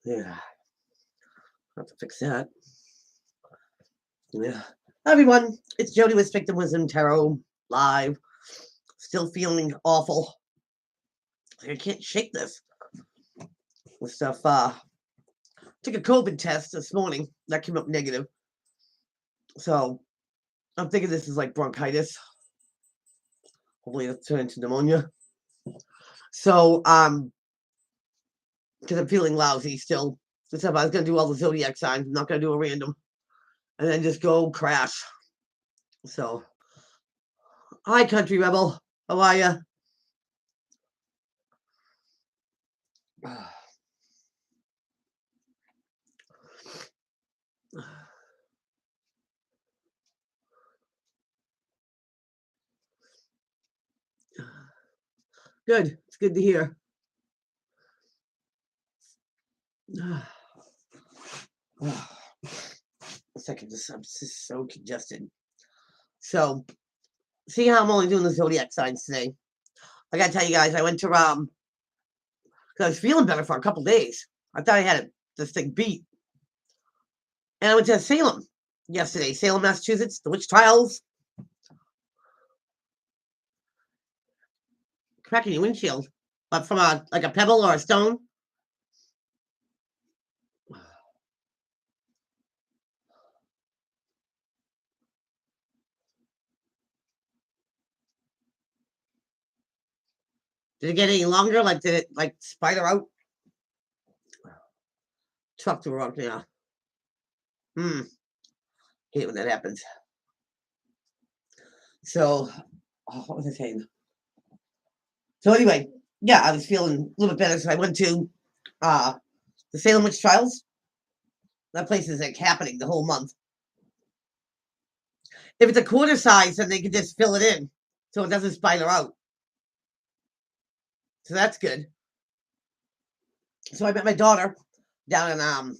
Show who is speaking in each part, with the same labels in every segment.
Speaker 1: Yeah, have to fix that. Yeah. Hi, everyone, it's Jody with Victim Wisdom Tarot live. Still feeling awful. I can't shake this. With stuff. Took a COVID test this morning. That came up negative. So I'm thinking this is like bronchitis. Hopefully it'll turn into pneumonia. So because I'm feeling lousy still. Except I was gonna do all the zodiac signs. I'm not gonna do a random. And then just go crash. So hi, Country Rebel. How are you? Good. It's good to hear. A second, I'm just so congested. So, see how I'm only doing the zodiac signs today. I gotta tell you guys, I went to because I was feeling better for a couple days. I thought I had this thing beat, and I went to Salem yesterday, Salem, Massachusetts, the witch trials. Cracking your windshield, but from like a pebble or a stone. Did it get any longer? Like, did it like spider out? Truck to rock, yeah. Hate when that happens. So, what was I saying? So anyway, yeah, I was feeling a little bit better, so I went to the Salem witch trials. That place is like happening the whole month. If it's a quarter size, then they can just fill it in, so it doesn't spider out. So that's good. So I met my daughter down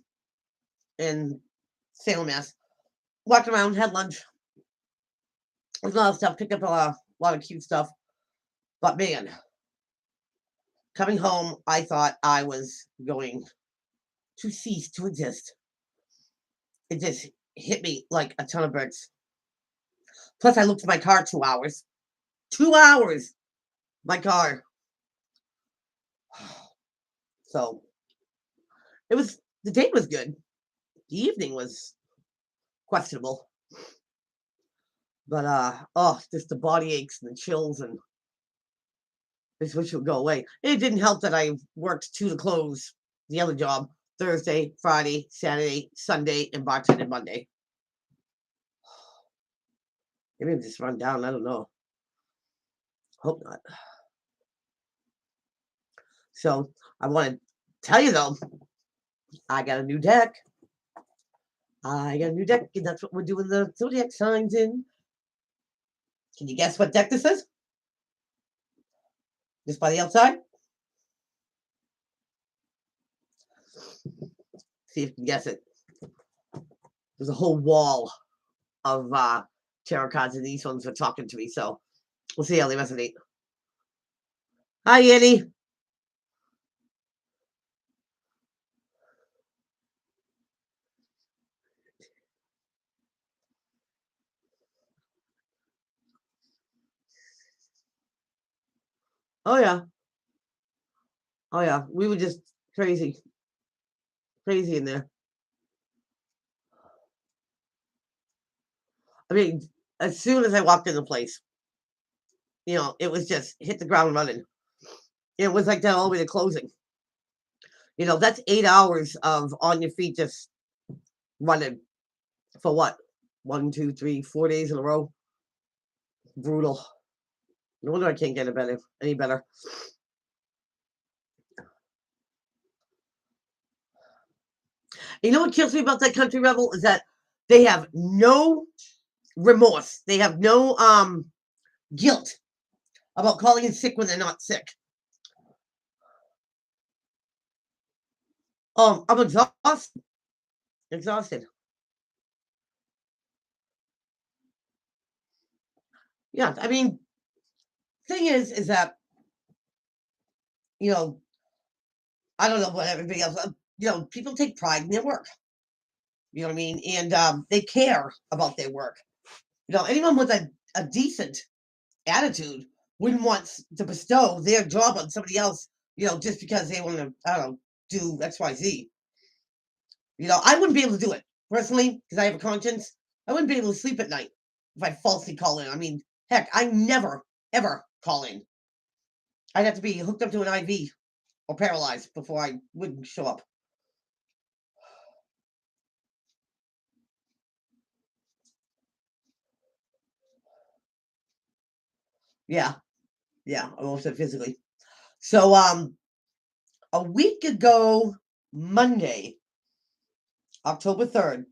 Speaker 1: in Salem, Mass. Walked around, had lunch. There's a lot of stuff. Picked up a lot of cute stuff. But man, coming home, I thought I was going to cease to exist. It just hit me like a ton of bricks. Plus, I looked at my car 2 hours. 2 hours! My car. So, the day was good. The evening was questionable. But, just the body aches and the chills, and I just wish it would go away. It didn't help that I worked 2 to close the other job Thursday, Friday, Saturday, Sunday, and bartended Monday. Maybe I'm just run down. I don't know. Hope not. So I want to tell you though, I got a new deck. And that's what we're doing the zodiac signs in. Can you guess what deck this is? Just by the outside? See if you can guess it. There's a whole wall of tarot cards, and these ones are talking to me, so we'll see how they resonate. Hi, Annie. Oh yeah. Oh yeah. We were just crazy. Crazy in there. I mean, as soon as I walked in the place, it was just hit the ground running. It was like that all the way to closing. That's 8 hours of on your feet just running for what? 1, 2, 3, 4 days in a row. Brutal. No wonder I can't get any better. You know what kills me about that Country Rebel is that they have no remorse. They have no guilt about calling in sick when they're not sick. I'm exhausted. Exhausted. Yeah, I mean, thing is that I don't know what everybody else. people take pride in their work. You know what I mean? And they care about their work. Anyone with a decent attitude wouldn't want to bestow their job on somebody else, just because they want to, I don't know, do XYZ. I wouldn't be able to do it personally because I have a conscience. I wouldn't be able to sleep at night if I falsely call in. I mean, heck, I never, ever call in. I'd have to be hooked up to an IV or paralyzed before I wouldn't show up. Yeah, yeah, I almost said physically. So, a week ago, Monday, October 3rd,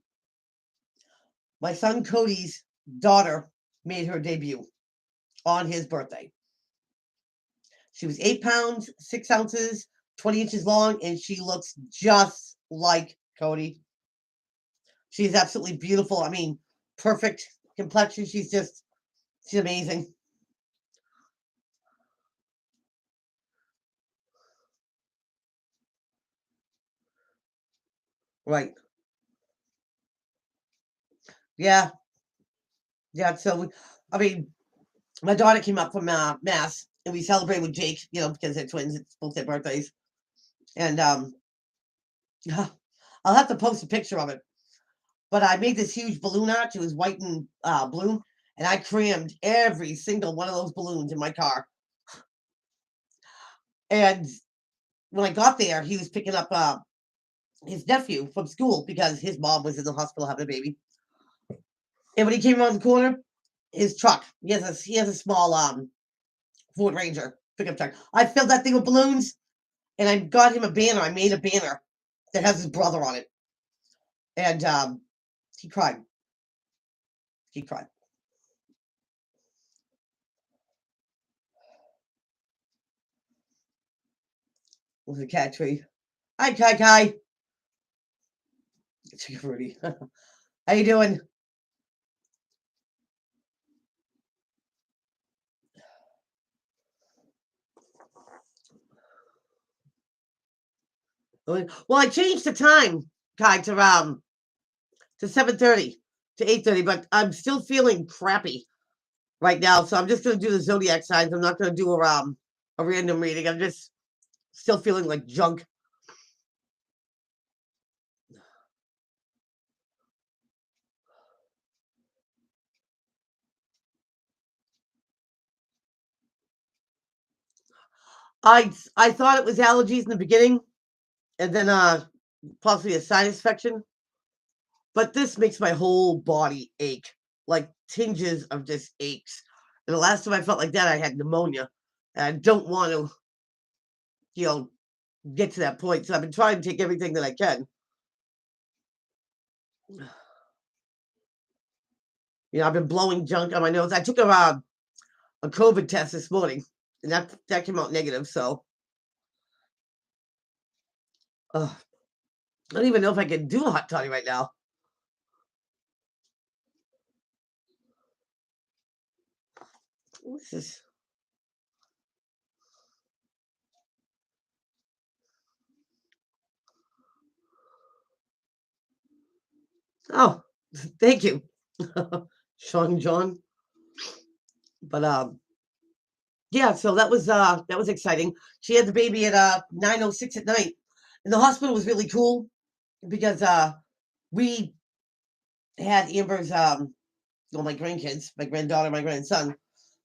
Speaker 1: my son Cody's daughter made her debut on his birthday. She was 8 pounds, 6 ounces, 20 inches long, and she looks just like Cody. She's absolutely beautiful. I mean, perfect complexion. She's amazing. Right. Yeah. Yeah. So, I mean, my daughter came up from Mass, and we celebrated with Jake, because they're twins. It's both their birthdays. And I'll have to post a picture of it. But I made this huge balloon arch. It was white and blue. And I crammed every single one of those balloons in my car. And when I got there, he was picking up his nephew from school because his mom was in the hospital having a baby. And when he came around the corner, his truck, he has a small Ford Ranger pickup truck. I filled that thing with balloons, and I got him a banner. I made a banner that has his brother on it. And he cried. He cried. It was a cat tree. Hi, Kai Kai. It's Rudy. How you doing? Well, I changed the time, Kai, to 7:30 to 8:30, but I'm still feeling crappy right now, so I'm just gonna do the zodiac signs. I'm not gonna do a random reading. I'm just still feeling like junk. I thought it was allergies in the beginning, and then possibly a sinus infection. But this makes my whole body ache, like tinges of just aches. And the last time I felt like that, I had pneumonia. And I don't want to, you know, get to that point. So I've been trying to take everything that I can. I've been blowing junk on my nose. I took a COVID test this morning, and that came out negative. So I don't even know if I can do a hot toddy right now. This is oh, thank you, Sean John. But yeah, so that was exciting. She had the baby at 9:06 at night, and the hospital was really cool because we had Amber's well, my grandkids, my granddaughter, my grandson,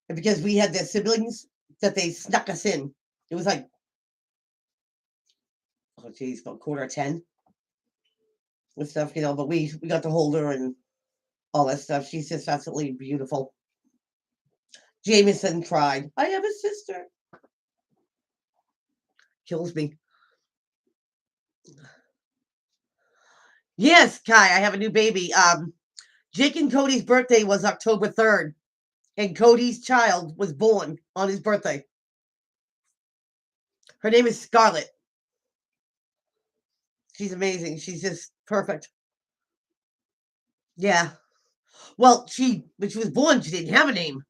Speaker 1: and because we had their siblings, that they snuck us in. It was like, oh geez, about 9:45 and stuff, but we got to hold her and all that stuff. She's just absolutely beautiful. Jameson cried. I have a sister. Kills me. Yes, Kai, I have a new baby. Jake and Cody's birthday was October 3rd, and Cody's child was born on his birthday. Her name is Scarlett. She's amazing. She's just perfect. Yeah. Well, when she was born, she didn't have a name.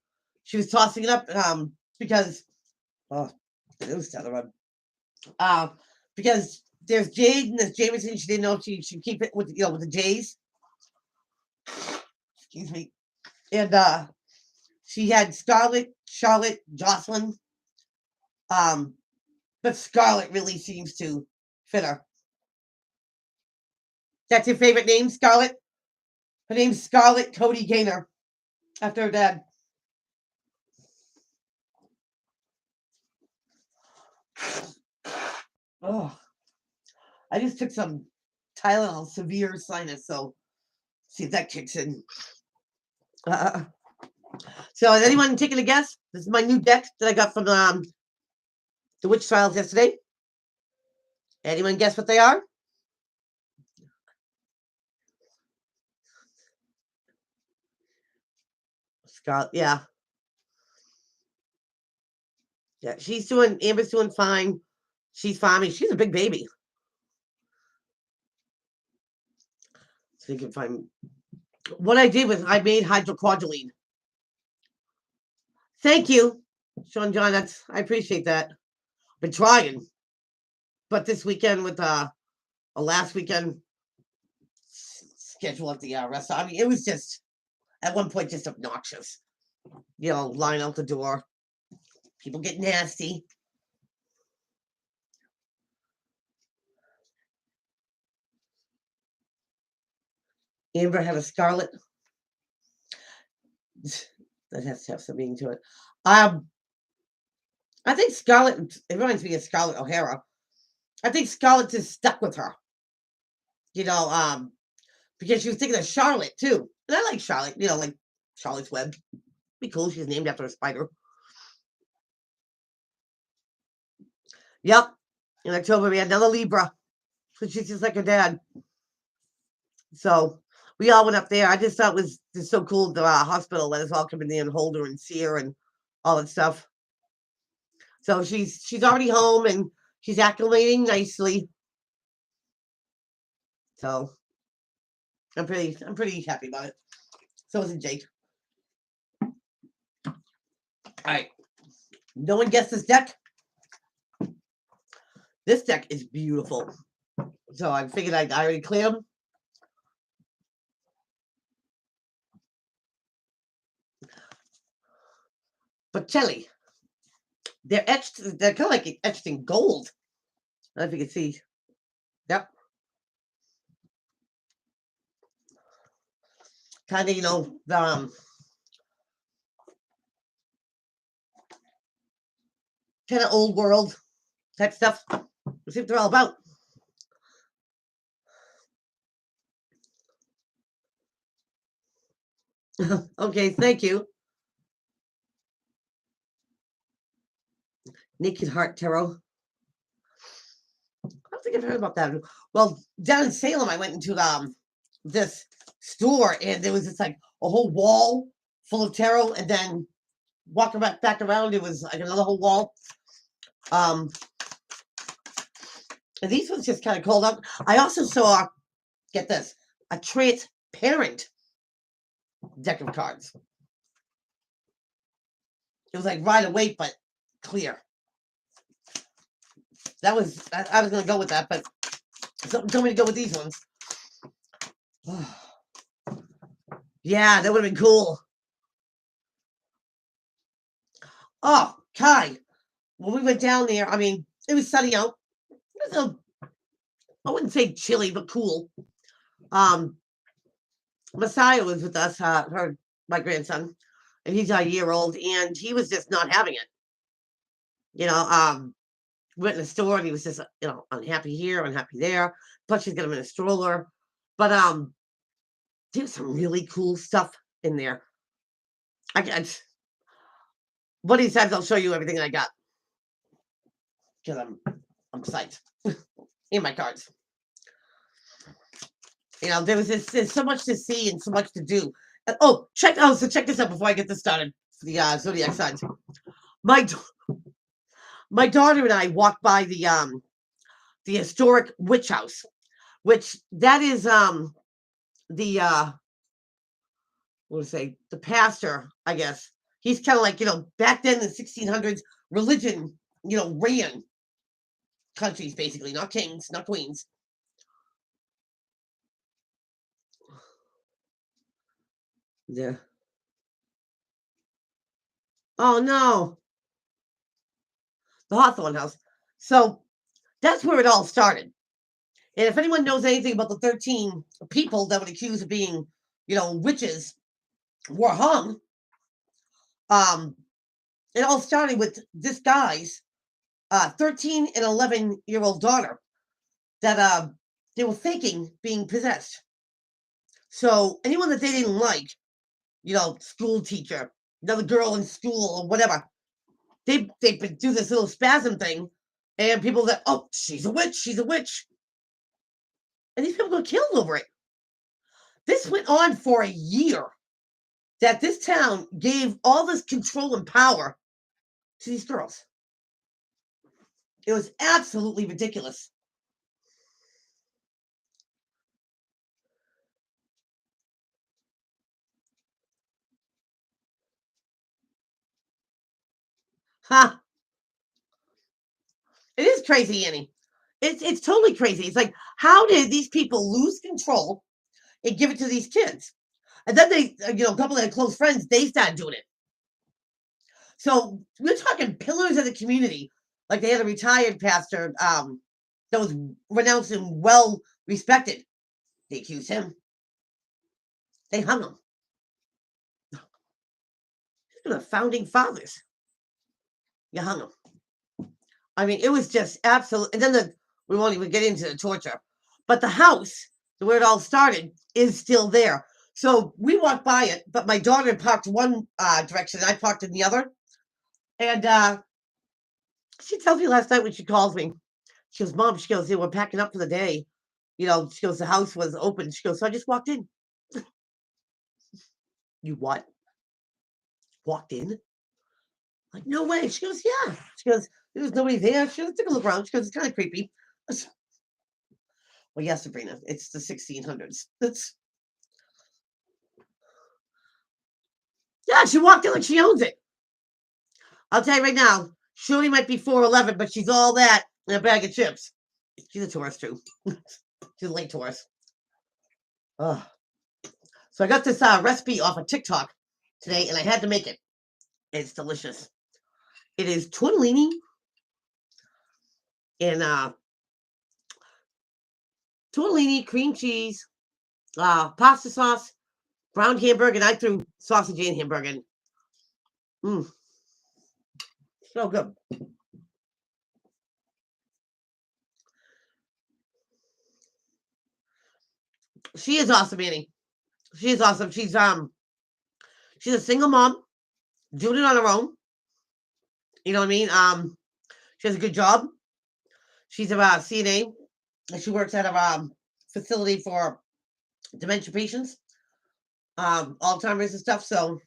Speaker 1: She was tossing it up because, oh, it was Tetherrun. Uh, because There's Jade and there's Jameson. She didn't know if she should keep it with with the J's. Excuse me. And she had Scarlet, Charlotte, Jocelyn. But Scarlet really seems to fit her. That's your favorite name, Scarlet? Her name's Scarlet Cody Gaynor, after her dad. Oh, I just took some Tylenol severe sinus, so see if that kicks in. So, is anyone taking a guess? This is my new deck that I got from the Witch Trials yesterday. Anyone guess what they are? Scarlet, yeah. Yeah, Amber's doing fine. She's fine. I mean, she's a big baby. So you can find. What I did was I made hydrocordyline. Thank you, Sean John. I appreciate that. Been trying, but this weekend with last weekend schedule at the restaurant. I mean, it was just at one point just obnoxious. Line out the door. People get nasty. Amber had a Scarlet. That has to have some meaning to it. I think Scarlet. It reminds me of Scarlett O'Hara. I think Scarlet just stuck with her. Because she was thinking of Charlotte too, and I like Charlotte. Like Charlotte's Web. Be cool. She's named after a spider. Yep. In October we had another Libra, so she's just like her dad. So we all went up there. I just thought it was just so cool. The hospital let us all come in there and hold her and see her and all that stuff. So she's already home and she's acclimating nicely. So I'm pretty happy about it. So is Jake. All right. No one guessed this deck. This deck is beautiful. So I figured I already cleared them. But Chelly, they're etched. They're kind of like etched in gold. I don't know if you can see. Yep. Kind of, the kind of old world type stuff. Let's see what they're all about. Okay, thank you. Naked Heart Tarot. I don't think I've heard about that. Well, down in Salem, I went into this store and there was just like a whole wall full of tarot, and then walking back around, it was like another whole wall. And these ones just kind of called up. I also saw, get this, a transparent deck of cards. It was like Rider Waite, but clear. That was, I was going to go with that, but something told me to go with these ones. Yeah, that would have been cool. Oh, Kai, when we went down there, I mean, it was sunny out. It was I wouldn't say chilly, but cool. Messiah was with us, my grandson, and he's a year old, and he was just not having it. Went in the store and he was just, unhappy here, unhappy there. Plus, she's got him in a stroller. But there's some really cool stuff in there. One of these times I'll show you everything I got because I'm psyched. In my cards. There's so much to see and so much to do. So check this out before I get this started for the zodiac signs. My daughter and I walked by the historic witch house, which that is the the pastor, I guess. He's kind of like, back then in the 1600s, religion, ran countries, basically, not kings, not queens. Yeah. Oh no, the Hawthorne House. So that's where it all started. And if anyone knows anything about the 13 people that were accused of being, witches, were hung, um, it all started with this guy's 13 and 11-year-old daughter that they were faking being possessed. So anyone that they didn't like, school teacher, another girl in school or whatever, they do this little spasm thing, and people that, oh, she's a witch, she's a witch, and these people got killed over it. This went on for a year. That this town gave all this control and power to these girls. It was absolutely ridiculous. Ha! It is crazy, Annie. It's totally crazy. It's like, how did these people lose control and give it to these kids? And then they, a couple of their close friends, they started doing it. So we're talking pillars of the community. Like they had a retired pastor that was renounced and well respected. They accused him. They hung him. The founding fathers. You hung him. I mean, it was just absolute. And then we won't even get into the torture, but the house where it all started is still there. So we walked by it, but my daughter parked one direction and I parked in the other. And she tells me last night when she calls me, she goes, Mom, she goes, we're packing up for the day. She goes, the house was open. She goes, so I just walked in. You what? Walked in? Like, no way. She goes, yeah. She goes, there was nobody there. She goes, take a look around. She goes, it's kind of creepy. Well, yes, Sabrina, it's the 1600s. Yeah, she walked in like she owns it. I'll tell you right now, she only might be 4'11", but she's all that in a bag of chips. She's a Taurus, too. She's a late Taurus. Ugh. So I got this recipe off of TikTok today, and I had to make it. It's delicious. It is tortellini and tortellini, cream cheese, pasta sauce, brown hamburger, and I threw sausage and hamburger in. Mmm. So good. She is awesome, Annie. She is awesome. She's a single mom, doing it on her own. You know what I mean? She has a good job. She's a CNA. She works at a facility for dementia patients, Alzheimer's and stuff. So,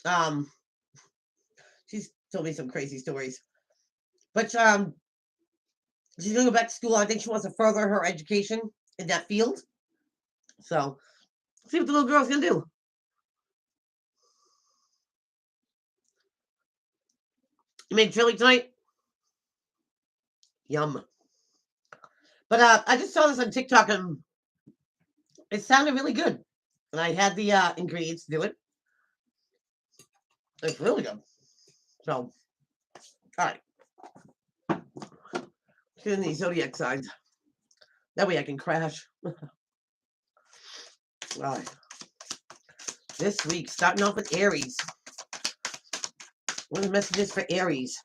Speaker 1: um, she's told me some crazy stories. But she's going to go back to school. I think she wants to further her education in that field. So, see what the little girl's going to do. You made chili tonight? Yum. But I just saw this on TikTok and it sounded really good. And I had the ingredients to do it. It's really good. So, all right. Get in these zodiac signs. That way I can crash. All right. This week, starting off with Aries. What are the messages for Aries?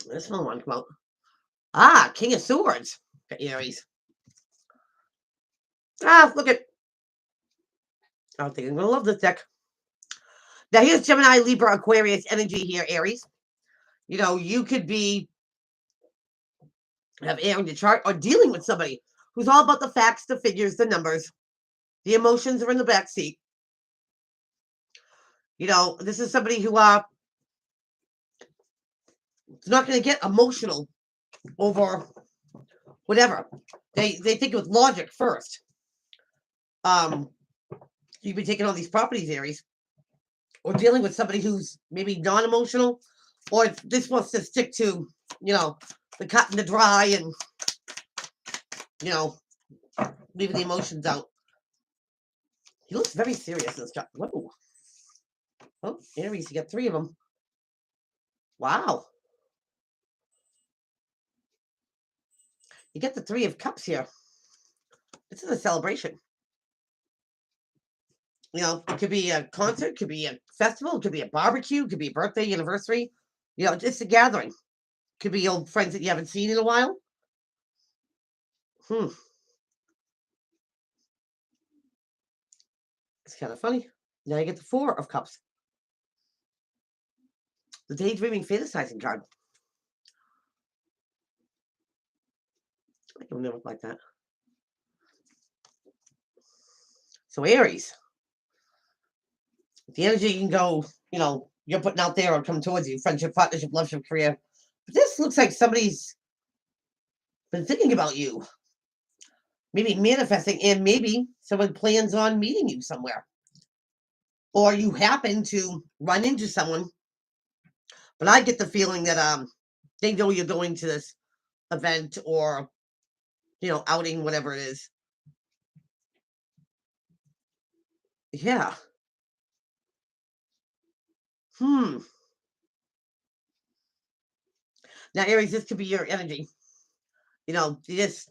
Speaker 1: This one want to come out. King of Swords for Aries. Look at. I don't think I'm going to love this deck. Now, here's Gemini, Libra, Aquarius energy here, Aries. You could have air in your chart or dealing with somebody who's all about the facts, the figures, the numbers. The emotions are in the back seat. This is somebody who is not going to get emotional over whatever. They think with logic first. You've been taking on these properties, Aries, or dealing with somebody who's maybe non-emotional Or this wants to stick to, the cut and the dry and, leaving the emotions out. He looks very serious and stuff. Whoa. Oh, Aries, you got 3 of them. Wow. You get the 3 of Cups here. This is a celebration. It could be a concert, could be a festival, could be a barbecue, could be a birthday, anniversary. It's a gathering. Could be old friends that you haven't seen in a while. It's kind of funny. Now you get the 4 of Cups. The daydreaming, fantasizing card. It will never look like that. So Aries, the energy can go, you're putting out there or come towards you, friendship, partnership, loveship, career. But this looks like somebody's been thinking about you, maybe manifesting, and maybe someone plans on meeting you somewhere. Or you happen to run into someone. But I get the feeling that they know you're going to this event or, outing, whatever it is. Yeah. Now, Aries, this could be your energy. You just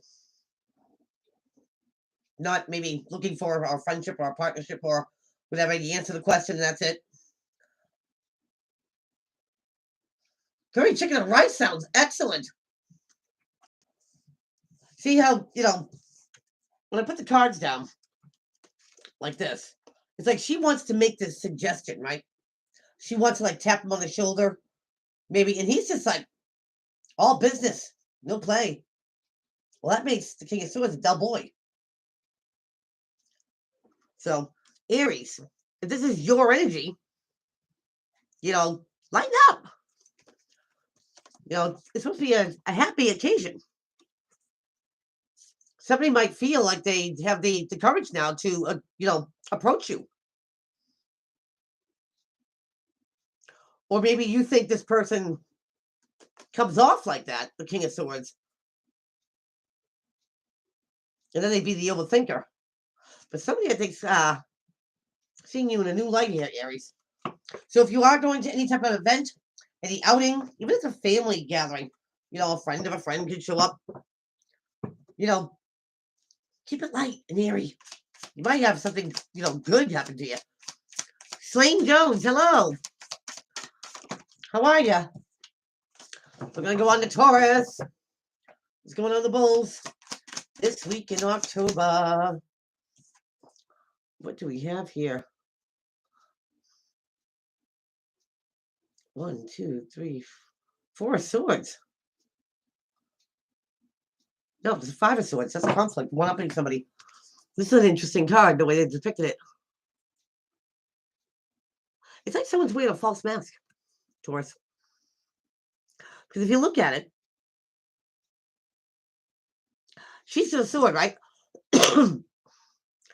Speaker 1: not maybe looking for a friendship or a partnership or whatever. You answer the question and that's it. Curry chicken and rice sounds excellent. See how, when I put the cards down like this, it's like she wants to make this suggestion, right? She wants to like tap him on the shoulder, maybe, and he's just like, all business, no play. Well, that makes the King of Swords a dull boy. So, Aries, if this is your energy, lighten up. It's supposed to be a happy occasion. Somebody might feel like they have the courage now to, approach you. Or maybe you think this person comes off like that, the King of Swords. And then they'd be the overthinker. But somebody, I think, seeing you in a new light here, Aries. So if you are going to any type of event, any outing, even if it's a family gathering, a friend of a friend could show up, keep it light and airy. You might have something, good happen to you. Slane Jones, hello. How are you? We're going to go on to Taurus. What's going on the Bulls this week in October? What do we have here? 1, 2, 3, 4 swords. No, there's a 5 of swords. That's a conflict. One-upping somebody. This is an interesting card, the way they depicted it. It's like someone's wearing a false mask, Taurus. Because if you look at it, she's a sword, right?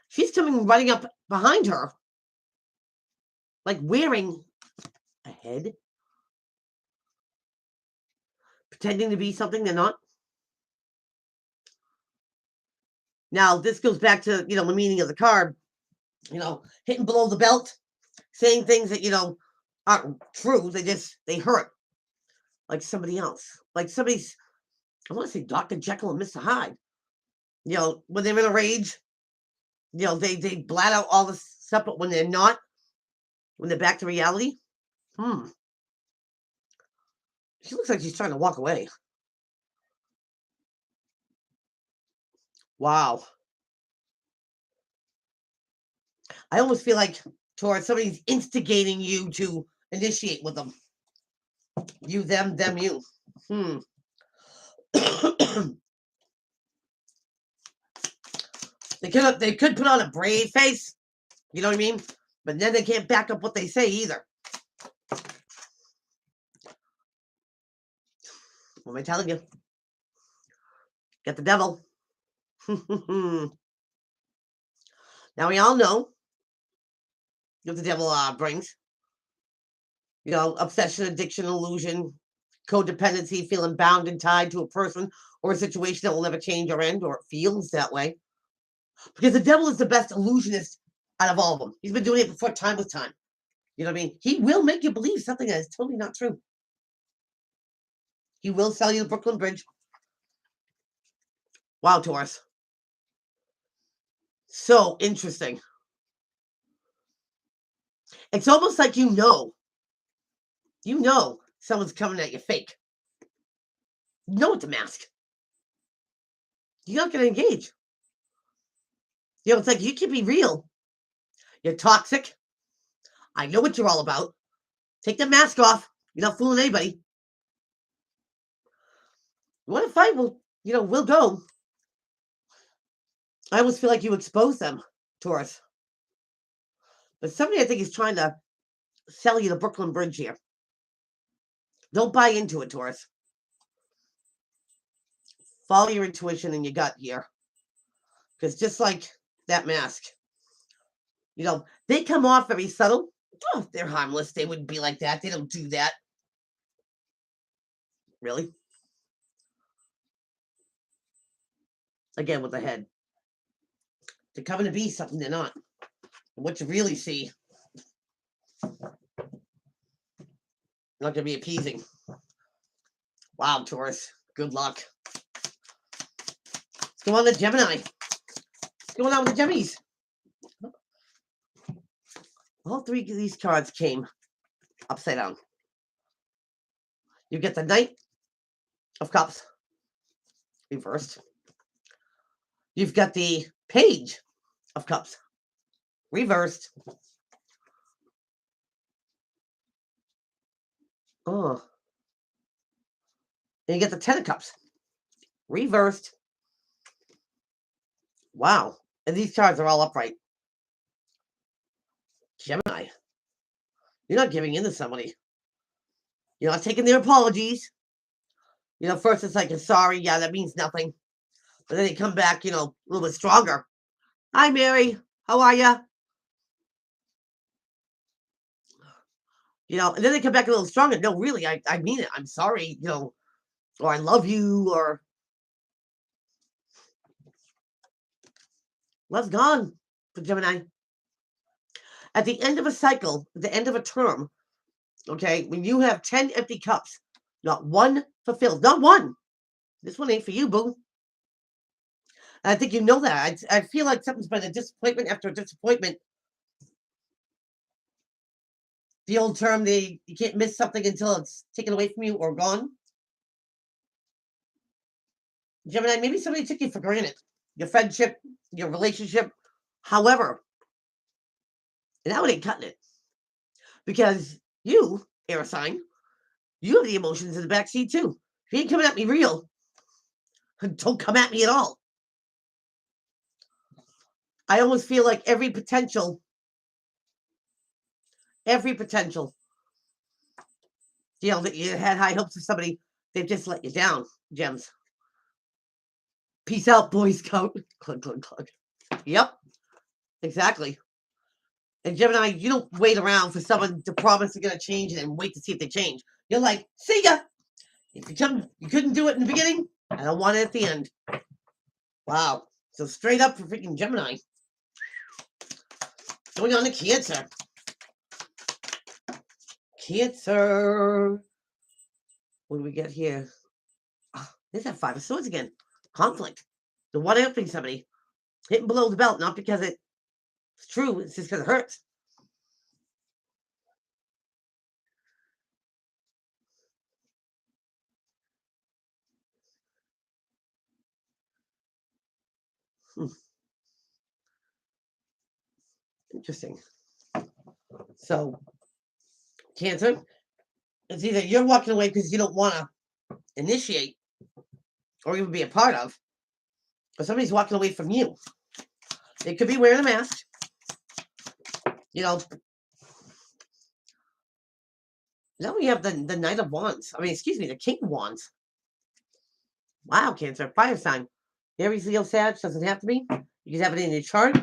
Speaker 1: She's coming running up behind her, like wearing a head, pretending to be something they're not. Now, this goes back to, the meaning of the card, hitting below the belt, saying things that, aren't true. They hurt like somebody else. Like somebody's, I want to say Dr. Jekyll and Mr. Hyde. When they're in a rage, they blat out all this stuff, but when they're not, when they're back to reality, she looks like she's trying to walk away. Wow. I almost feel like, Taurus, somebody's instigating you to initiate with them. You, them, you. They could put on a brave face, you know what I mean? But then they can't back up what they say either. What am I telling you? Get the devil. Now we all know what the devil brings. You know, obsession, addiction, illusion, codependency, feeling bound and tied to a person or a situation that will never change or end, or it feels that way. Because the devil is the best illusionist out of all of them. He's been doing it before time was time. You know what I mean? He will make you believe something that is totally not true. He will sell you the Brooklyn Bridge. Wow, Taurus. So interesting. It's almost like you know someone's coming at you fake. You know it's a mask. You're not going to engage. You know, it's like you can be real. You're toxic. I know what you're all about. Take the mask off. You're not fooling anybody. You want to fight? Well, we'll go. I almost feel like you expose them, Taurus. But somebody I think is trying to sell you the Brooklyn Bridge here. Don't buy into it, Taurus. Follow your intuition and your gut here. Because just like that mask, they come off very subtle. Oh, they're harmless. They wouldn't be like that. They don't do that. Really? Again, with the head. They're coming to be something they're not. And what you really see, not going to be appeasing. Wow, Taurus. Good luck. Let's go on to Gemini. What's going on with the Gemmies? All three of these cards came upside down. You get the Knight of Cups reversed. You've got the Page of Cups reversed. Oh. And you get the Ten of Cups reversed. Wow. And these cards are all upright. Gemini. You're not giving in to somebody. You're not taking their apologies. First it's like a sorry. Yeah, that means nothing. But then they come back, a little bit stronger. Hi, Mary. How are you? And then they come back a little stronger. No, really, I mean it. I'm sorry, or I love you, or love's gone for Gemini. At the end of a cycle, at the end of a term, okay, when you have 10 empty cups, not one fulfilled, not one. This one ain't for you, boo. And I think you know that. I feel like something's been a disappointment after a disappointment. The old term, you can't miss something until it's taken away from you or gone. Gemini, maybe somebody took you for granted. Your friendship, your relationship, however. And now it ain't cutting it. Because you, air sign, you have the emotions in the backseat too. If you ain't coming at me real, don't come at me at all. I almost feel like every potential, that you had high hopes of somebody, they've just let you down, Gems. Peace out, Boy Scout. Cluck, cluck, cluck. Yep, exactly. And Gemini, you don't wait around for someone to promise they're going to change and then wait to see if they change. You're like, see ya. If you couldn't do it in the beginning, I don't want it at the end. Wow. So straight up for freaking Gemini. Going on to Cancer. Cancer. What do we get here? Oh, there's that Five of Swords again. Conflict. The one helping somebody. Hitting below the belt, not because it's true, it's just because it hurts. Interesting. So, Cancer, it's either you're walking away because you don't want to initiate or even be a part of, or somebody's walking away from you. It could be wearing a mask. Now we have the Knight of Wands. The King of Wands. Wow, Cancer, fire sign. Aries, Leo, Sag, doesn't have to be. You can have it in your chart.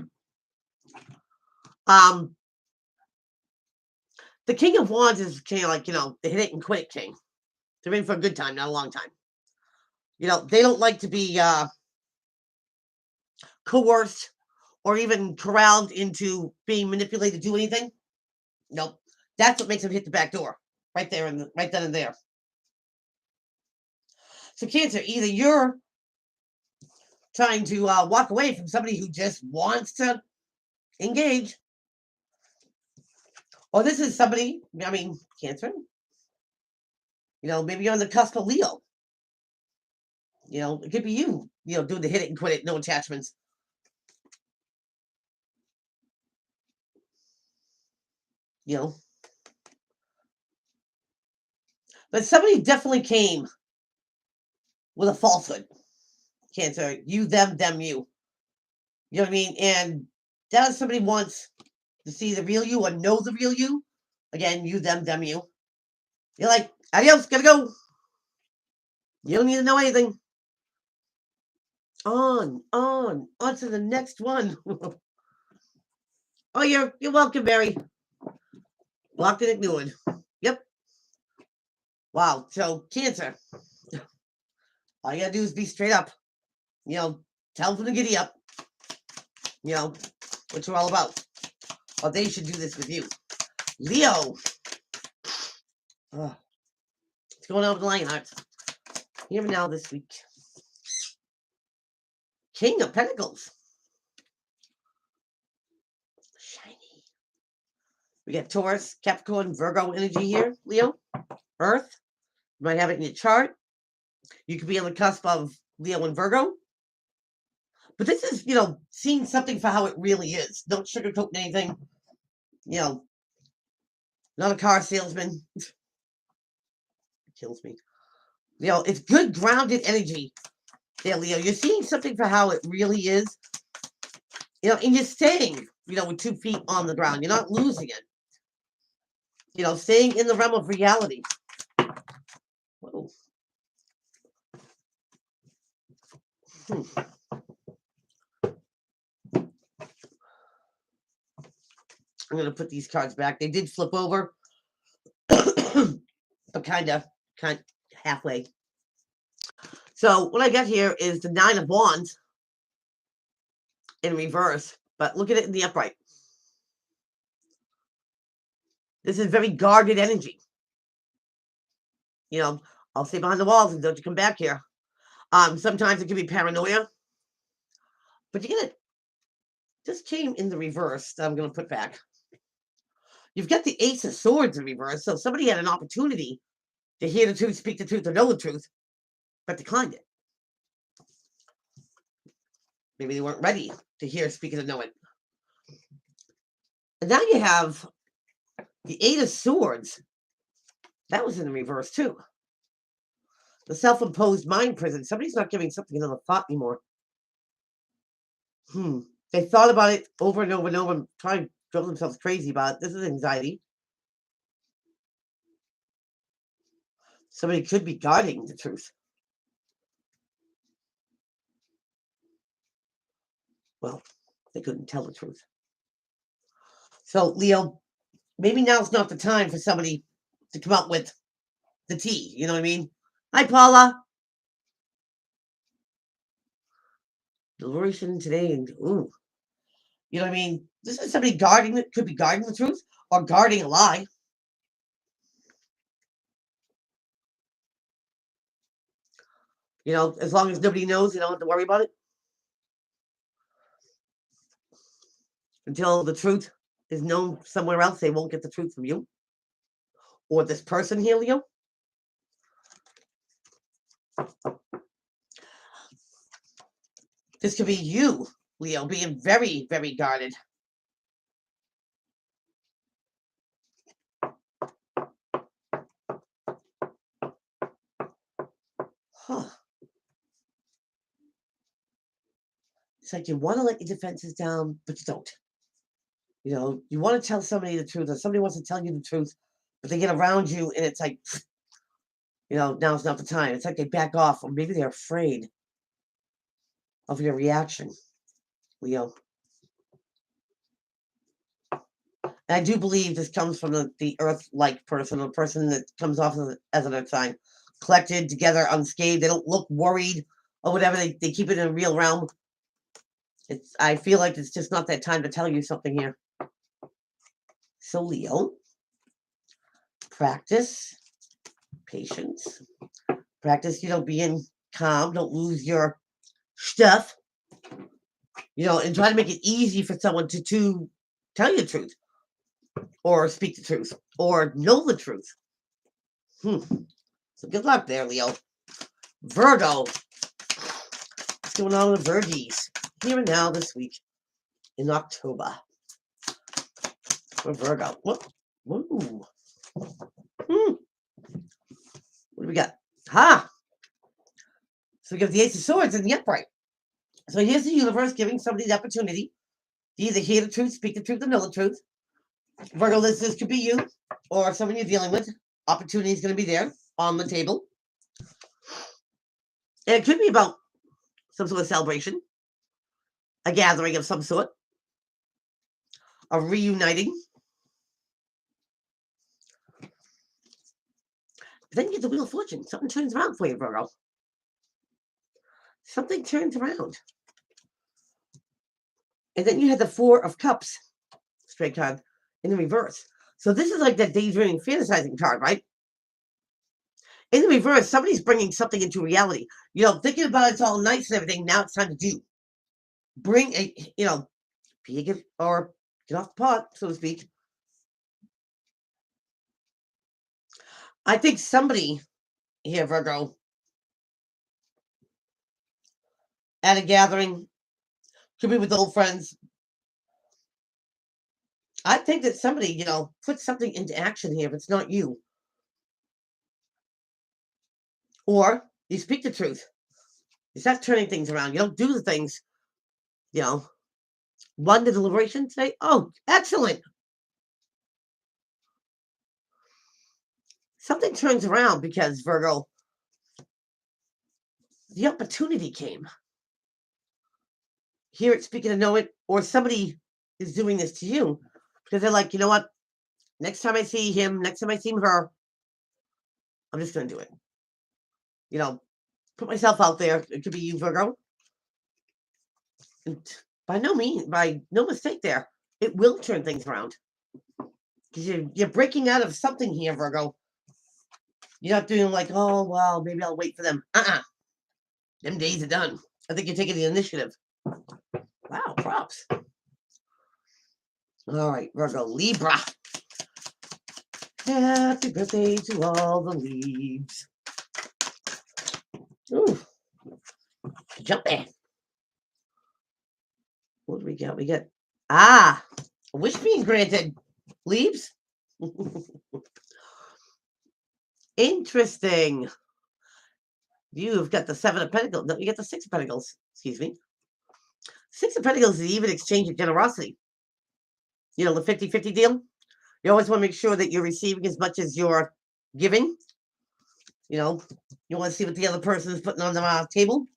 Speaker 1: The The King of Wands is kind of like, the hit it and quit it king. They're in for a good time, not a long time. They don't like to be coerced or even corralled into being manipulated to do anything. Nope. That's what makes them hit the back door. Right there and right then and there. So Cancer, either you're trying to walk away from somebody who just wants to engage, or this is somebody, Cancer, maybe you're on the cusp of Leo. It could be you, doing the hit it and quit it, no attachments. But somebody definitely came with a falsehood. Cancer, you, them, you. You know what I mean? And that is somebody wants to see the real you or know the real you. Again, you, them, you. You're like, adios, gotta go. You don't need to know anything. On to the next one. Oh, you're welcome, Mary. Blocked and ignored. Yep. Wow. So Cancer, all you gotta do is be straight up. Tell them to giddy up. What you're all about. Or they should do this with you. Leo. What's going on with the Lionhearts? Hear me now this week. King of Pentacles. Shiny. We got Taurus, Capricorn, Virgo energy here, Leo. Earth. You might have it in your chart. You could be on the cusp of Leo and Virgo. But this is, seeing something for how it really is. Don't sugarcoat anything. Not a car salesman. It kills me. It's good grounded energy there, Leo. You're seeing something for how it really is. And you're staying, with 2 feet on the ground. You're not losing it. Staying in the realm of reality. Whoa. I'm going to put these cards back. They did flip over, but kind of halfway. So what I got here is the 9 of Wands in reverse, but look at it in the upright. This is very guarded energy. I'll stay behind the walls and don't you come back here. Sometimes it can be paranoia, but you get it. This came in the reverse that I'm going to put back. You've got the Ace of Swords in reverse, so somebody had an opportunity to hear the truth, speak the truth, or know the truth, but declined it. Maybe they weren't ready to hear, speak, and know it. And now you have the 8 of Swords. That was in the reverse, too. The self-imposed mind prison. Somebody's not giving something another thought anymore. They thought about it over and over and over and trying to drive themselves crazy about it. This is anxiety. Somebody could be guarding the truth. Well, they couldn't tell the truth. So, Leo, maybe now's not the time for somebody to come up with the tea. You know what I mean? Hi, Paula. Deliberation today, and ooh. You know what I mean? This is somebody could be guarding the truth or guarding a lie. As long as nobody knows, you don't have to worry about it. Until the truth is known somewhere else, they won't get the truth from you. Or this person here, Leo. This could be you, Leo, being very, very guarded. It's like you want to let your defenses down, but you don't. You want to tell somebody the truth, or somebody wants to tell you the truth, but they get around you, and it's like, now's not the time. It's like they back off, or maybe they're afraid of your reaction, Leo. And I do believe this comes from the earth-like person, a person that comes off as an earth sign. Collected, together, unscathed. They don't look worried or whatever. They keep it in a real realm. I feel like it's just not that time to tell you something here. So Leo, practice patience. Practice, being calm. Don't lose your stuff. And try to make it easy for someone to tell you the truth, or speak the truth, or know the truth. So good luck there, Leo. Virgo. What's going on with Virgies? Here and now this week in October. For Virgo. What? Woo. What do we got? So we got the Ace of Swords in the upright. So here's the universe giving somebody the opportunity to either hear the truth, speak the truth, or know the truth. Virgo listeners, could be you or someone you're dealing with. Opportunity is going to be there on the table. And it could be about some sort of celebration, a gathering of some sort, a reuniting. Then you get the Wheel of Fortune. Something turns around for you, Virgo. Something turns around. And then you had the Four of Cups, straight card, in the reverse. So this is like that daydreaming, fantasizing card, right? In the reverse, somebody's bringing something into reality. Thinking about it's all nice and everything. Now it's time to do. Bring a, or get off the pot, so to speak. I think somebody here, Virgo, at a gathering, could be with old friends. I think that somebody, puts something into action here if it's not you. Or you speak the truth. You start turning things around. You don't do the things, won the deliberation, say, oh, excellent. Something turns around because, Virgo, the opportunity came. Hear it, speak it, and know it, or somebody is doing this to you because they're like, you know what? Next time I see him, next time I see her, I'm just going to do it. Put myself out there. It could be you, Virgo. And by no mistake there, it will turn things around. Because you're breaking out of something here, Virgo. You're not doing like, oh, well, maybe I'll wait for them. Them days are done. I think you're taking the initiative. Wow, props. All right, Virgo Libra. Happy birthday to all the leaves. Ooh. Jumpy. What do we got? We got, a wish being granted. Leaves. Interesting. You've got the Seven of Pentacles. No, you got the Six of Pentacles. Excuse me. Six of Pentacles is even exchange of generosity. The 50-50 deal. You always want to make sure that you're receiving as much as you're giving. You want to see what the other person is putting on the table.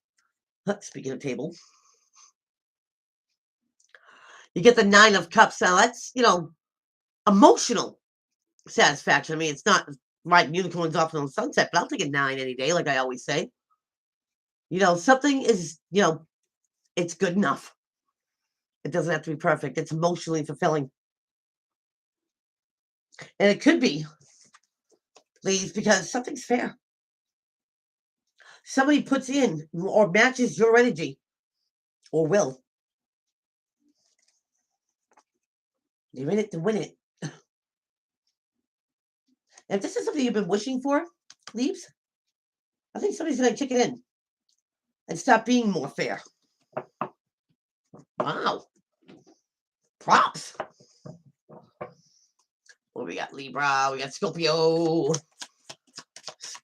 Speaker 1: Speaking of table. You get the Nine of Cups. Now that's, emotional satisfaction. I mean, it's not riding unicorns off on the sunset, but I'll take a 9 any day, like I always say. Something is, it's good enough. It doesn't have to be perfect. It's emotionally fulfilling. And it could be, please, because something's fair. Somebody puts in or matches your energy or will. They're in it to win it. If this is something you've been wishing for, leaves, I think somebody's going to kick it in and stop being more fair. Wow. Props. What we got? Libra. We got Scorpio.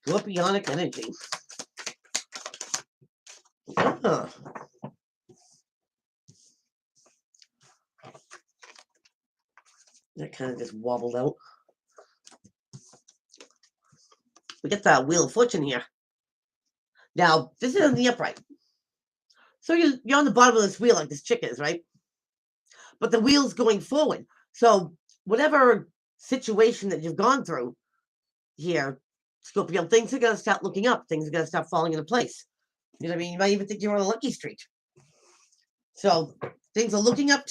Speaker 1: Scorpionic energy. That kind of just wobbled out. We get the Wheel of Fortune here. Now, this is in the upright. So you're on the bottom of this wheel like this chick is, right? But the wheel's going forward. So whatever situation that you've gone through here, Scorpio, things are going to start looking up. Things are going to start falling into place. You know what I mean? You might even think you're on a lucky streak. So things are looking up,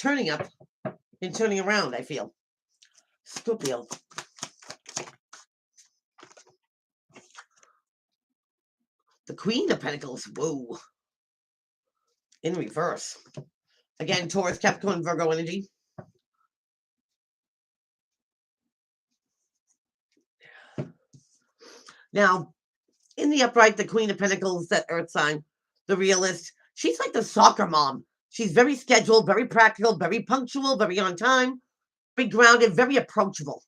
Speaker 1: and turning around, I feel. Scorpio. The Queen of Pentacles. Whoa. In reverse. Again, Taurus, Capricorn, Virgo energy. Now, in the upright, the Queen of Pentacles, that Earth sign, the realist, she's like the soccer mom. She's very scheduled, very practical, very punctual, very on time, very grounded, very approachable.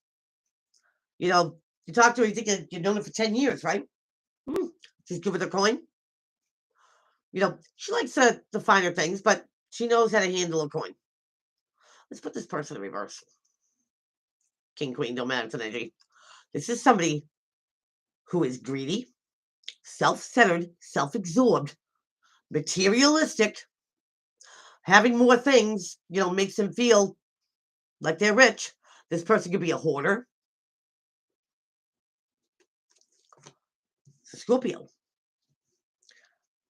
Speaker 1: You know, you talk to her, you think you've known her for 10 years, right? She's good with her coin. You know, she likes the finer things, but she knows how to handle a coin. Let's put this person in reverse. King, Queen, don't matter, it's an energy. This is somebody who is greedy, self-centered, self-absorbed, materialistic. Having more things, you know, makes them feel like they're rich. This person could be a hoarder. Scorpio.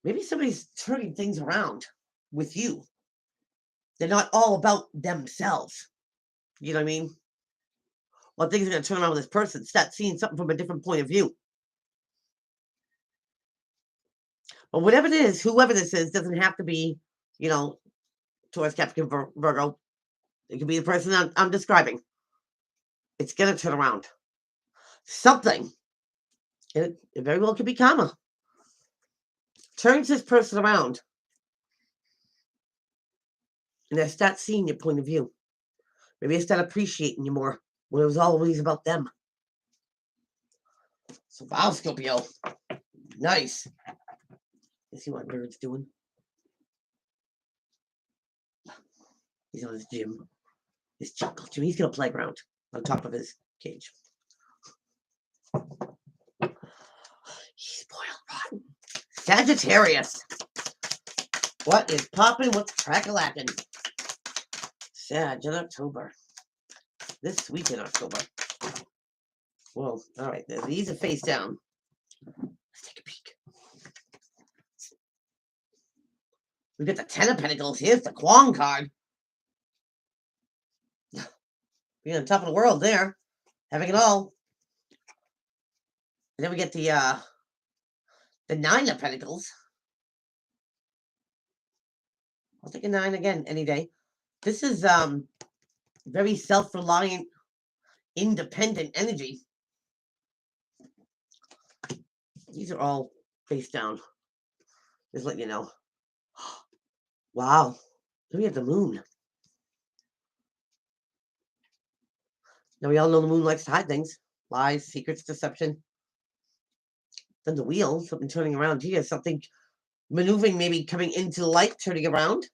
Speaker 1: Maybe somebody's turning things around with you. They're not all about themselves. You know what I mean? Well, things are going to turn around with this person. Start seeing something from a different point of view. But whatever it is, whoever this is, doesn't have to be, you know, Taurus, Capricorn, Virgo. It could be the person I'm describing. It's going to turn around. Something. It very well could be karma. Turns this person around. And they start seeing your point of view. Maybe they start appreciating you more when it was always about them. So, wow, Scorpio. Nice. Let's see what Bird's doing. He's on his gym. His jungle gym. He's got a playground on top of his cage. He's spoiled rotten. Sagittarius. What is popping? What's crack-a-lacking? Sag in October. This week in October. Well, all right. These are face down. Let's take a peek. We got the Ten of Pentacles. Here's the Kwong card. Being on top of the world there. Having it all. And then we get the Nine of Pentacles. I'll take a 9 again any day. This is very self-reliant, independent energy. These are all face down. Just letting you know. Wow. Then we have the moon. Now we all know the moon likes to hide things. Lies, secrets, deception. Then the wheel, something turning around here. Something maneuvering, maybe coming into the light, turning around.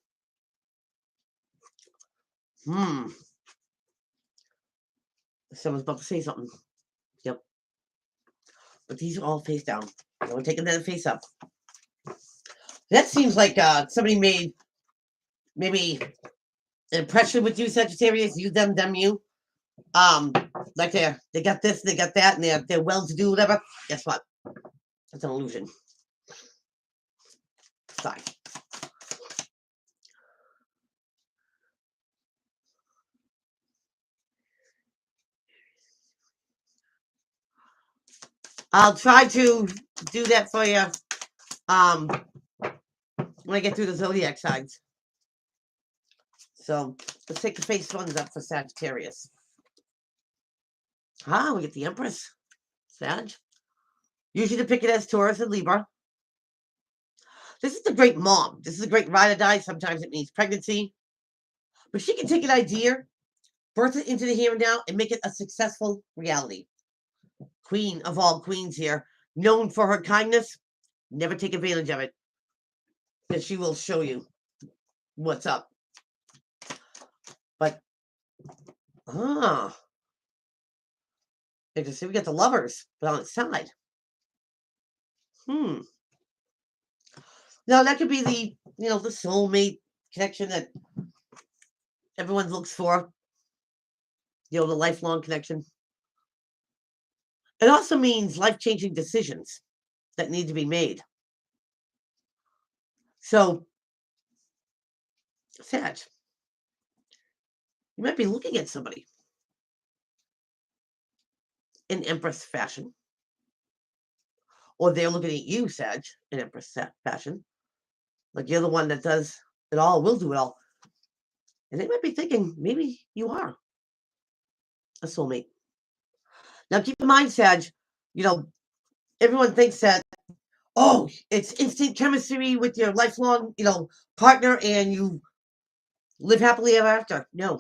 Speaker 1: Someone's about to say something. Yep. But these are all face down. We're taking that face up. That seems like somebody made maybe an impression with you, Sagittarius. You, them, you. Like they got this, they got that, and they're well-to-do, whatever. Guess what? It's an illusion. Sorry. I'll try to do that for you when I get through the zodiac signs. So let's take the face ones up for Sagittarius. We get the Empress. Sag. Usually depicted as Taurus and Libra. This is the great mom. This is a great ride or die. Sometimes it means pregnancy. But she can take an idea, birth it into the here and now, and make it a successful reality. Queen of all queens here. Known for her kindness. Never take advantage of it. Because she will show you what's up. But, you can see we got the Lovers, but on its side. Now, that could be the soulmate connection that everyone looks for. The lifelong connection. It also means life-changing decisions that need to be made. So, Sag, you might be looking at somebody in Empress fashion, or they're looking at you, Sag, in Empress fashion. Like you're the one that does it all, will do it all. And they might be thinking, maybe you are a soulmate. Now, keep in mind, Sag, everyone thinks that, oh, it's instant chemistry with your lifelong, partner and you live happily ever after. No.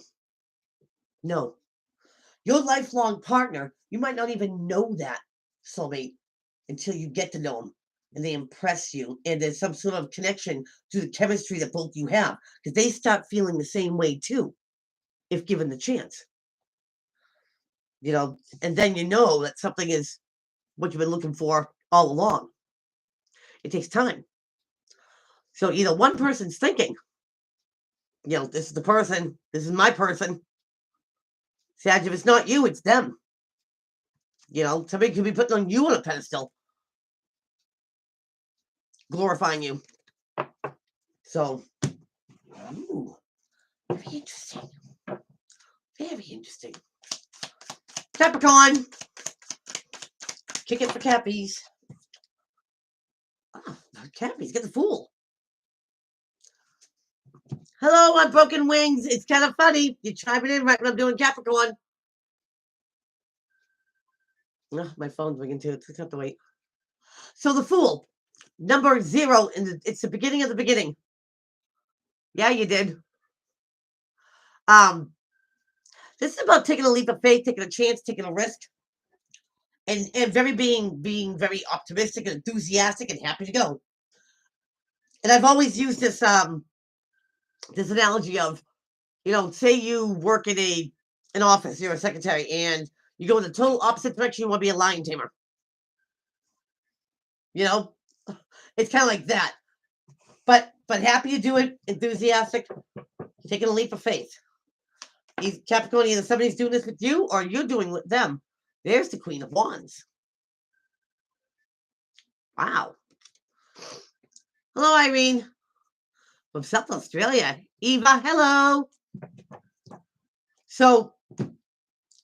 Speaker 1: Your lifelong partner, you might not even know that soulmate until you get to know them and they impress you and there's some sort of connection to the chemistry that both you have because they start feeling the same way too if given the chance. And then you know that something is what you've been looking for all along. It takes time. So either one person's thinking, this is the person, this is my person. Sag, if it's not you, it's them. Somebody could be putting you on a pedestal, glorifying you. So, very interesting. Very interesting. Capricorn. Kick it for Cappies. Cappies, get the Fool. Hello, on Broken Wings. It's kind of funny. You're chiming in right when I'm doing Capricorn. Oh, my phone's ringing too. It's have to wait. So the Fool, number 0, it's the beginning of the beginning. Yeah, you did. This is about taking a leap of faith, taking a chance, taking a risk, and being very optimistic and enthusiastic and happy to go. And I've always used this this analogy of, say you work in an office, you're a secretary, and you go in the total opposite direction. You want to be a lion tamer. It's kind of like that. But happy to do it, enthusiastic, taking a leap of faith. Capricorn, either somebody's doing this with you or you're doing with them. There's the Queen of Wands. Wow. Hello, Irene. From South Australia. Eva, hello. So,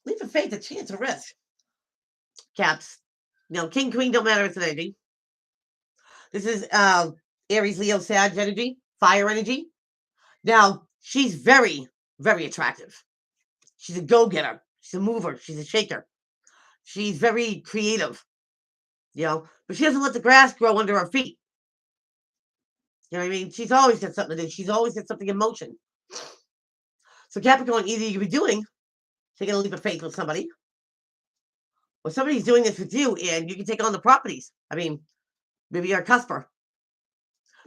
Speaker 1: leap of faith, a chance, a risk. Caps. King, Queen, don't matter. It's an energy. This is Aries, Leo, Sag energy, fire energy. Now, she's very, very attractive. She's a go-getter. She's a mover. She's a shaker. She's very creative, but she doesn't let the grass grow under her feet. You know what I mean? She's always got something to do. She's always got something in motion. So Capricorn, either you could be taking a leap of faith with somebody, or somebody's doing this with you and you can take on the properties. I mean, maybe you're a cusper.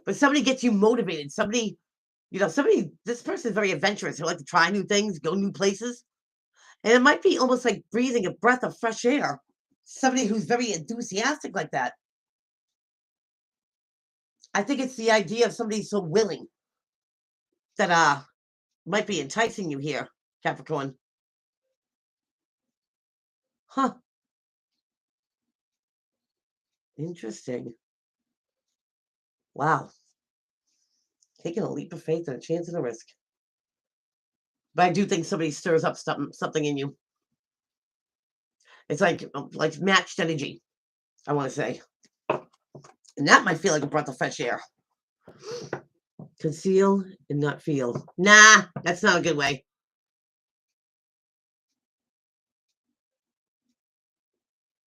Speaker 1: But somebody gets you motivated. This person is very adventurous. They like to try new things, go new places. And it might be almost like breathing a breath of fresh air. Somebody who's very enthusiastic like that. I think it's the idea of somebody so willing that might be enticing you here, Capricorn. Huh. Interesting. Wow. Taking a leap of faith and a chance and a risk. But I do think somebody stirs up something in you. It's like matched energy, I want to say. And that might feel like a breath of fresh air. Conceal and not feel. Nah, that's not a good way.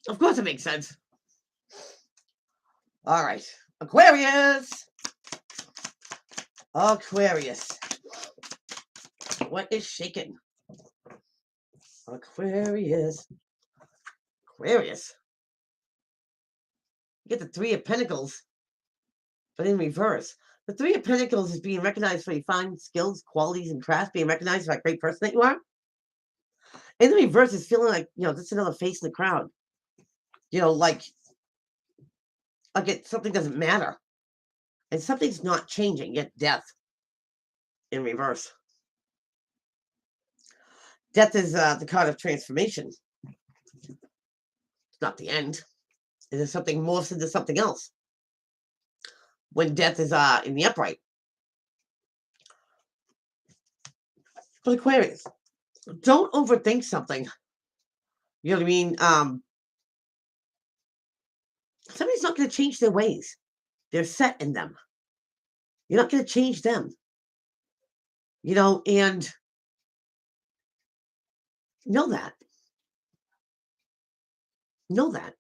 Speaker 1: Of course it makes sense. All right. Aquarius. Aquarius. What is shaking? Aquarius. Aquarius. You get the 3 of Pentacles, but in reverse. The 3 of Pentacles is being recognized for your fine skills, qualities, and crafts, being recognized for that great person that you are. In the reverse is feeling like, just another face in the crowd. Like something doesn't matter. And something's not changing, yet death in reverse. Death is the card of transformation. It's not the end. It is something morphs into something else. When death is in the upright. But Aquarius, don't overthink something. You know what I mean? Somebody's not going to change their ways. They're set in them. You're not going to change them. You know, and know that. Know that.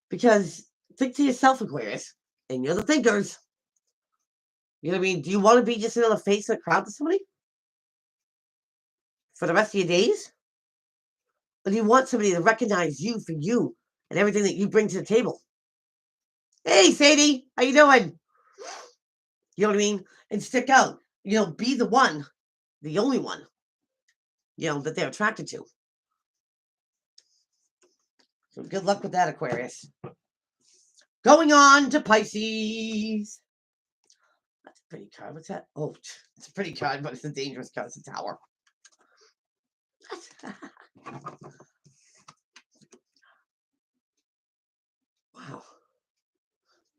Speaker 1: Because think to yourself, Aquarius, and you're the thinkers. You know what I mean? Do you want to be just another face of the crowd to somebody? For the rest of your days? Or do you want somebody to recognize you for you and everything that you bring to the table? Hey, Sadie, how you doing? You know what I mean? And stick out. You know, be the one, the only one, you know, that they're attracted to. So good luck with that, Aquarius. Going on to Pisces. That's a pretty card. What's that? Oh, it's a pretty card, but it's a dangerous card. It's a tower. Wow.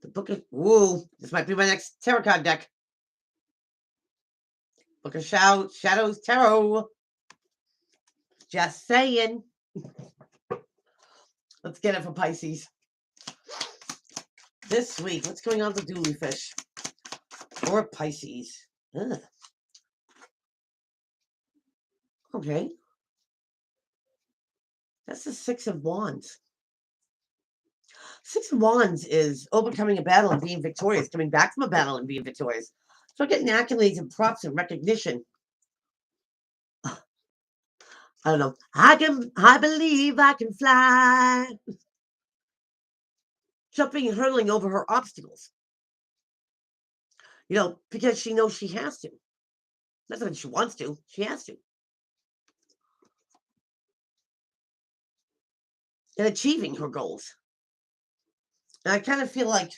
Speaker 1: The book of... Whoa. This might be my next tarot card deck. Book of Shadows Tarot. Just saying. Let's get it for Pisces. This week, what's going on with the Dooley fish? Or Pisces. Ugh. Okay. That's the Six of Wands. Six of Wands is overcoming a battle and being victorious, coming back from a battle and being victorious. So getting accolades and props and recognition. I don't know. I believe I can fly. Jumping and hurtling over her obstacles. You know, because she knows she has to. Not that she wants to, she has to. And achieving her goals. And I kind of feel like,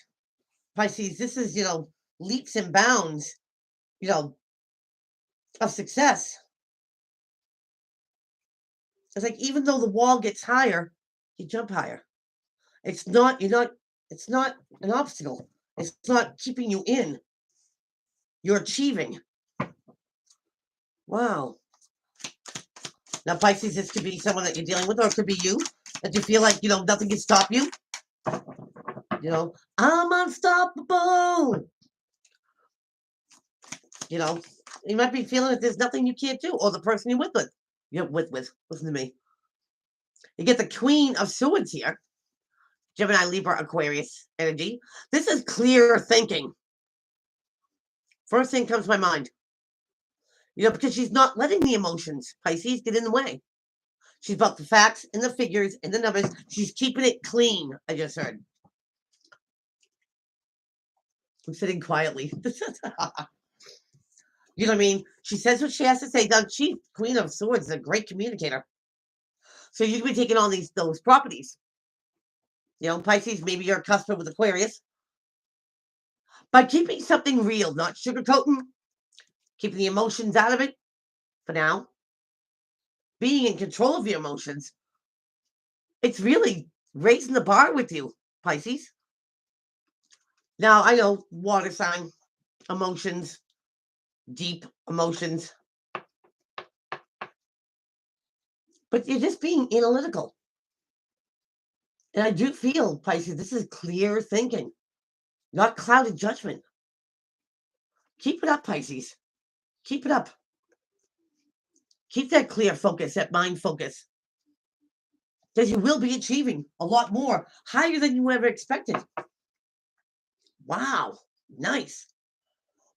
Speaker 1: Pisces, this is, you know, leaps and bounds, you know, of success. It's like, even though the wall gets higher, you jump higher. It's not an obstacle. It's not keeping you in. You're achieving. Wow. Now, Pisces, this could be someone that you're dealing with, or it could be you, that you feel like, you know, nothing can stop you. You know, I'm unstoppable. You know, you might be feeling that there's nothing you can't do, or the person you're with. Listen to me. You get the Queen of Swords here. Gemini, Libra, Aquarius energy. This is clear thinking. First thing comes to my mind. You know, because she's not letting the emotions, Pisces, get in the way. She's about the facts and the figures and the numbers. She's keeping it clean, I just heard. I'm sitting quietly. You know what I mean? She says what she has to say. Now, she's Queen of Swords, is a great communicator. So you can be taking on those properties. You know, Pisces, maybe you're a customer with Aquarius. By keeping something real, not sugarcoating, keeping the emotions out of it for now, being in control of your emotions, it's really raising the bar with you, Pisces. Now, I know water sign, emotions, deep emotions, but you're just being analytical. And I do feel, Pisces, this is clear thinking, not clouded judgment. Keep it up, Pisces. Keep it up. Keep that clear focus, that mind focus. Because you will be achieving a lot more, higher than you ever expected. Wow. Nice.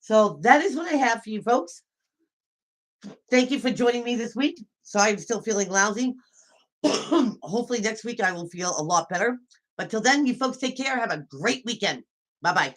Speaker 1: So that is what I have for you, folks. Thank you for joining me this week. Sorry, I'm still feeling lousy. Hopefully next week I will feel a lot better. But till then, you folks take care. Have a great weekend. Bye-bye.